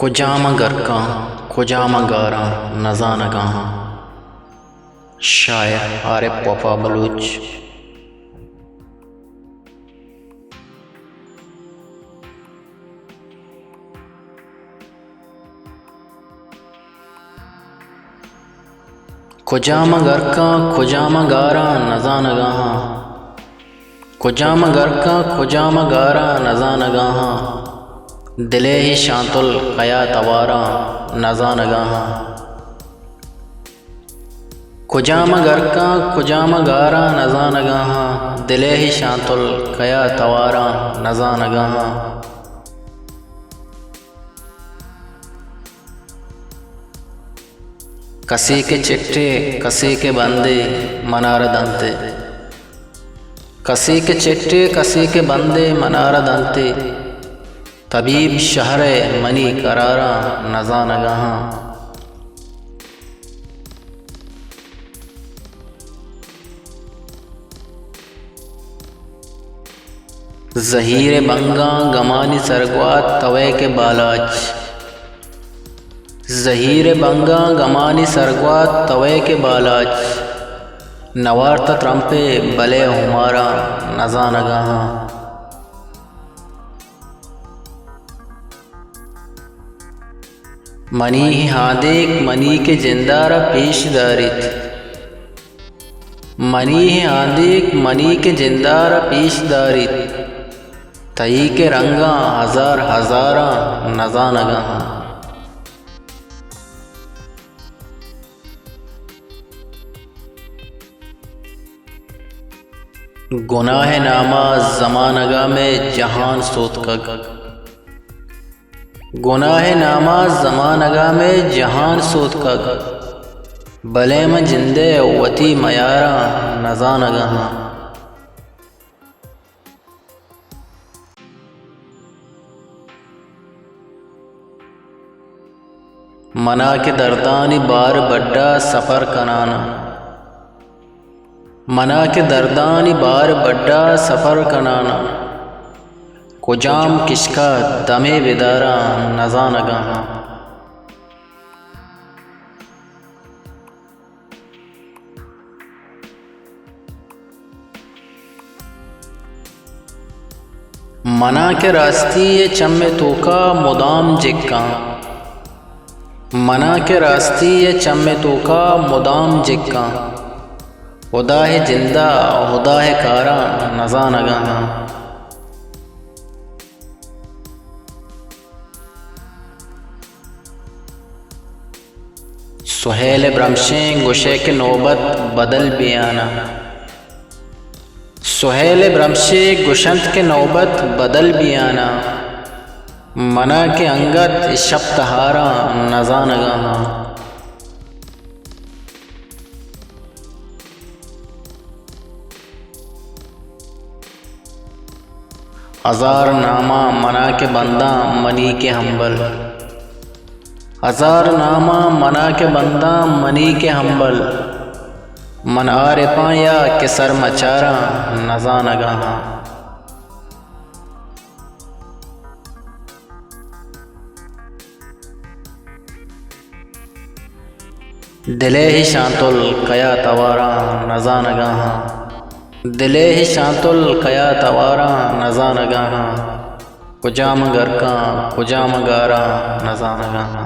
कुजाम गरका कुजाम गारा नज़ा नगाहा। शायर आरिफ वफा बलूच। कुजाम गरका कुजाम गारा नज़ा नगाहा। कुजाम गरका कुजाम गारा नज़ा नगाहा। दिले ही शांतुल कया तवारा नज़ा नगाहा। कुजाम गरका कुजाम गारा नज़ा नगाहा। दिले ही शांतुल कया तवारा नज़ा नगाहा। कसी के चिट्टे कसी के बंदे मनार दंते। कसी के चिट्टे कसी के बंदे मनार दंते। तबीब शहर मनी करारा नज़ा नगाहा। ज़हीर बंगा गमानी सरगवात तवे के बालाज। ज़हीर बंगा गमानी सरगवात तवे के बालाज। नवार त्रंपे बले हुमारा नज़ा नगाहा। मनी ही हादेक मनी के जिंदारा पेश दारित। मनी ही हादेक मनी के जिंदारा पेश दारित। तई के रंगा हजार हजारा नज़ा नगाहा। गुनाह नामा ज़मानगा में जहान सोत का। गुनाह नामा ज़मानगा में जहान सोत का। भले में जिंदे वती मयारा नज़ा नगाहा। मना के दर्दानी बार बड्डा सफ़र कनाना। मना के दर्दानी बार बड्डा सफ़र कनाना। कुजाम किसका दमे बेदारा नज़ा नगाहा। मना के रास्ती ये चम्मे तोका मुदाम जिक्का। मना के रास्ती ये चम्मे तोका मुदाम जिक्का। खुदा है जिंदा खुदा है कारा नज़ा नगाहा। सुहेल ब्रमशें गुशे के नौबत बदल बियाना। सुहेल ब्रमशे गुशंत के नौबत बदल बियाना। मना के अंगत शब तहारा नज़ा नगाहा। हजार नामा मना के बंदा मनी के हम्बल। हजार नामा मना के बंदा मनी के हम्बल। मनार पाया के सर मचारा नज़ा नगाहा। दिले ही शांतुल कया तवारा नज़ा नगाहा। दिले ही शांतुल कया तवारा नज़ा नगाहा। कुजाम गरका कुजाम गारा नज़ा नगाहा।